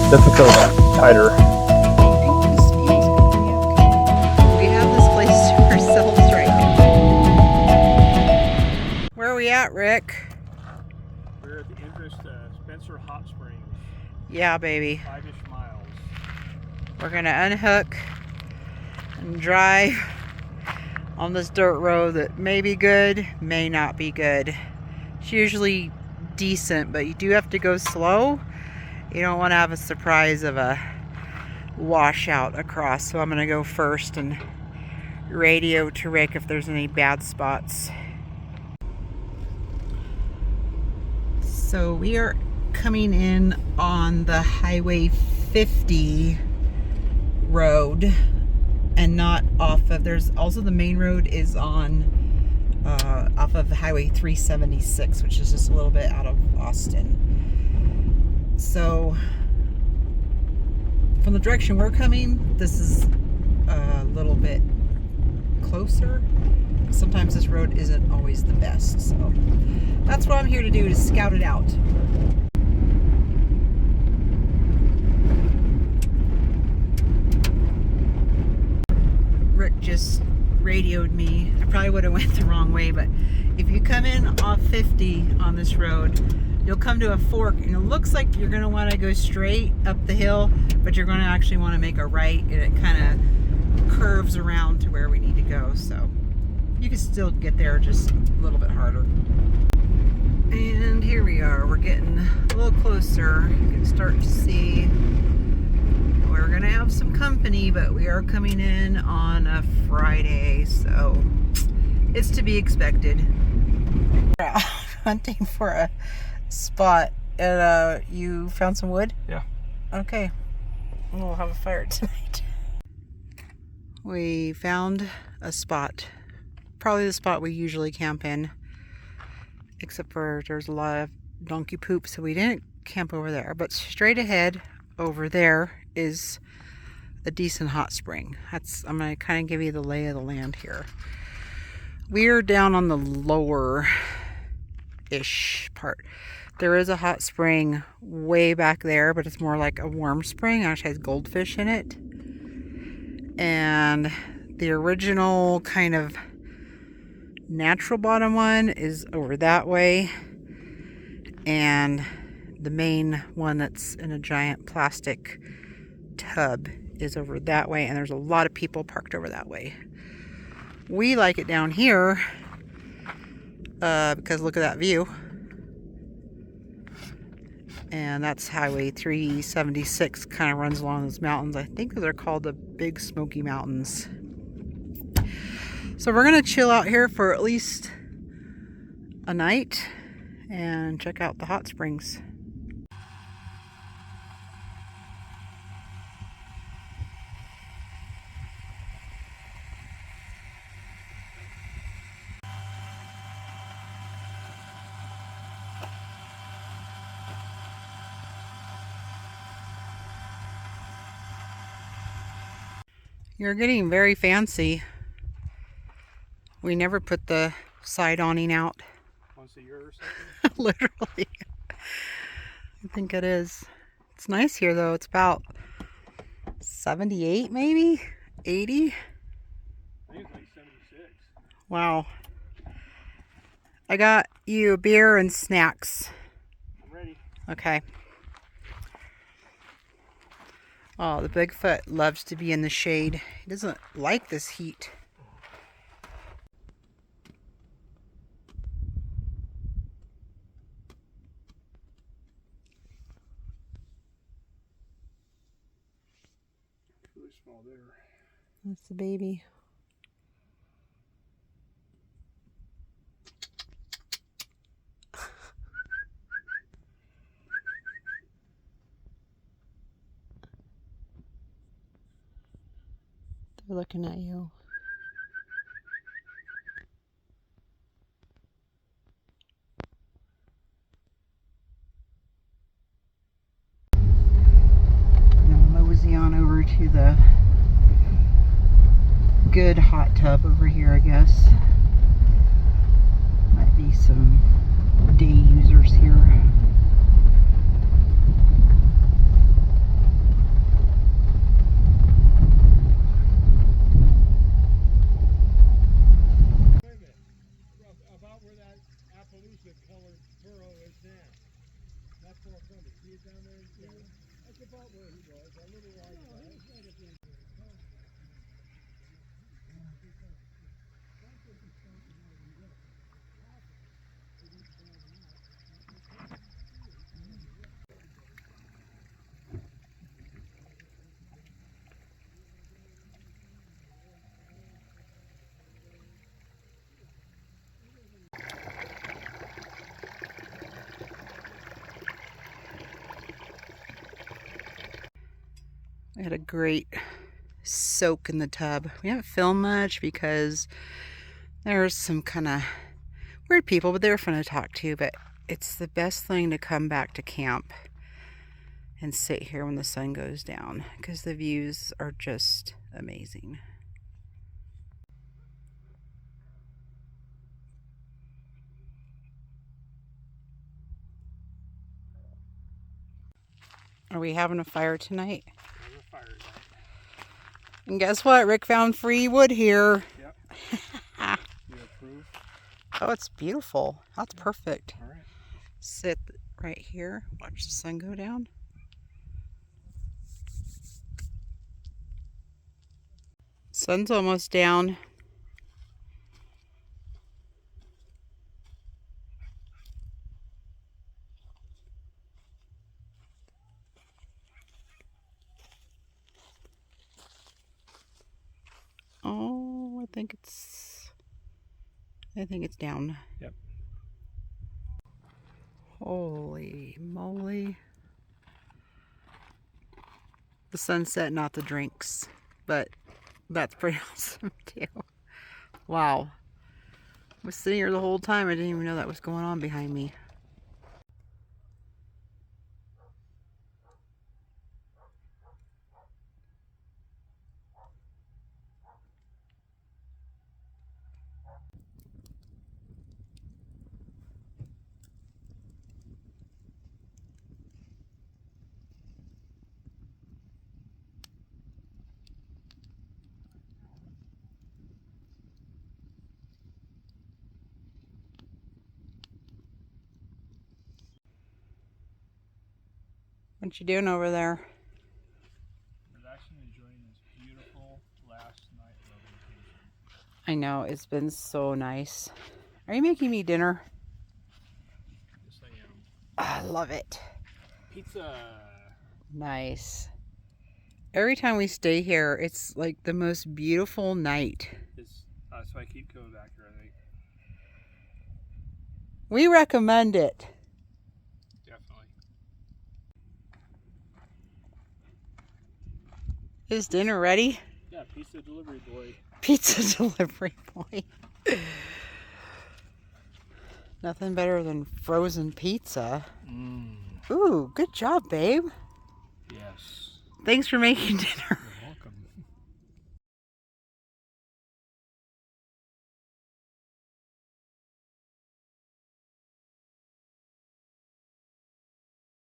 difficult, tighter. We have this place to ourselves right now. Where are we at, Rick? We're at the entrance to Spencer Hot Springs. Yeah, baby. 5-ish miles. We're gonna unhook and drive on this dirt road that may be good, may not be good. It's usually decent, but you do have to go slow. You don't want to have a surprise of a washout across. So I'm gonna go first and radio to Rick if there's any bad spots. So we are coming in on the Highway 50 road and not off of, there's also the main road is on off of Highway 376, which is just a little bit out of Austin. So from the direction we're coming, this is a little bit closer. Sometimes this road isn't always the best, so that's what I'm here to do, to scout it out. Rick just radioed me. I probably would have went the wrong way, but if you come in off 50 on this road, you'll come to a fork, and it looks like you're going to want to go straight up the hill, but you're going to actually want to make a right, and it kind of curves around to where we need to go. So you can still get there, just a little bit harder. And here we are. We're getting a little closer. You can start to see we're gonna have some company, but we are coming in on a Friday, so it's to be expected. We're out hunting for a spot, and you found some wood? Yeah. Okay, we'll have a fire tonight. We found a spot, probably the spot we usually camp in, except for there's a lot of donkey poop, so we didn't camp over there. But straight ahead over there is a decent hot spring. I'm going to kind of give you the lay of the land here. We're down on the lower-ish part. There is a hot spring way back there, but it's more like a warm spring. It actually has goldfish in it. And the original kind of natural bottom one is over that way. And the main one that's in a giant plastic tub is over that way, and there's a lot of people parked over that way. We like it down here because look at that view. And that's Highway 376, kind of runs along those mountains. I think they're called the Big Smoky Mountains. So we're going to chill out here for at least a night and check out the hot springs. You're getting very fancy. We never put the side awning out. Once a year or something? Literally. I think it is. It's nice here though. It's about 78 maybe? 80? I think it's like 76. Wow. I got you a beer and snacks. I'm ready. Okay. Oh, the Bigfoot loves to be in the shade. He doesn't like this heat. Really small there. That's the baby. They're looking at you. I'm gonna mosey on over to the good hot tub over here, I guess. Might be some day users here. I had a great soak in the tub. We haven't filmed much because there's some kind of weird people, but they were fun to talk to. But it's the best thing to come back to camp and sit here when the sun goes down because the views are just amazing. Are we having a fire tonight? There's a fire tonight. And guess what? Rick found free wood here. Yep. You approve? Oh, it's beautiful. That's perfect. All right. Sit right here. Watch the sun go down. Sun's almost down. Oh, I think it's down. Yep. Holy moly. The sunset, not the drinks, but that's pretty awesome too. Wow. I was sitting here the whole time. I didn't even know that was going on behind me. What you doing over there? Relaxing and enjoying this beautiful last night of vacation. I know, it's been so nice. Are you making me dinner? Yes, I am. I love it. Pizza. Nice. Every time we stay here, it's like the most beautiful night. It's, so I keep coming back here, I think. We recommend it. Definitely. Is dinner ready? Yeah, pizza delivery boy. Pizza delivery boy. Nothing better than frozen pizza. Ooh, good job, babe. Yes. Thanks for making dinner.